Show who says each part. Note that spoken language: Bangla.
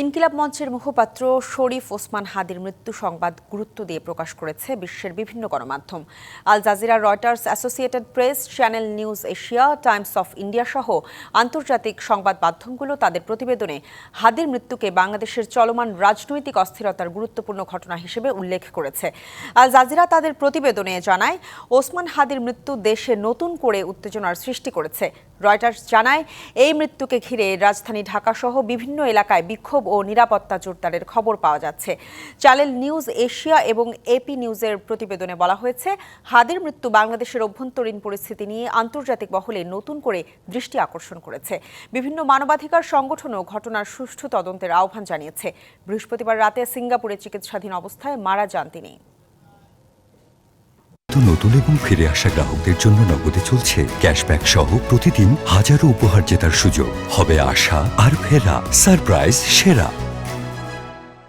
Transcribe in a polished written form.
Speaker 1: ইনকিলাব মঞ্চের মুখপাত্র শরীফ ওসমান হাদির মৃত্যু সংবাদ গুরুত্ব দিয়ে প্রকাশ করেছে বিশ্বের বিভিন্ন গণমাধ্যম। Al Jazeera, Reuters, Associated Press, Channel News Asia, Times of India সহ আন্তর্জাতিক সংবাদ মাধ্যমগুলো তাদের প্রতিবেদনে হাদির মৃত্যুকে বাংলাদেশের চলমান রাজনৈতিক অস্থিরতার গুরুত্বপূর্ণ ঘটনা হিসেবে উল্লেখ করেছে। আল জাজিরা তাদের প্রতিবেদনে জানায়, ওসমান হাদির মৃত্যু দেশে নতুন করে উত্তেজনার সৃষ্টি করেছে। রয়টার্স জানায়, এই মৃত্যুকে ঘিরে রাজধানী ঢাকা সহ বিভিন্ন এলাকায় বিক্ষোভ ও নিরাপত্তা জোরদারের খবর পাওয়া যাচ্ছে। চ্যানেল নিউজ এশিয়া এবং এপি নিউজের প্রতিবেদনে বলা হয়েছে, হাদির মৃত্যু বাংলাদেশের অভ্যন্তরীণ পরিস্থিতি নিয়ে আন্তর্জাতিক মহলে নতুন করে দৃষ্টি আকর্ষণ করেছে। বিভিন্ন মানবাধিকার সংগঠনও ঘটনার সুষ্ঠু তদন্তের আহ্বান জানিয়েছে। বৃহস্পতিবার রাতে সিঙ্গাপুরে চিকিৎসাধীন অবস্থায় মারা যান তিনি।
Speaker 2: নতুন এবং ফিরে আসা গ্রাহকদের জন্য নগদে চলছে ক্যাশব্যাক সহ প্রতিদিন হাজারো উপহার জেতার সুযোগ। হবে আশা আর ফেরা, সারপ্রাইজ সেরা।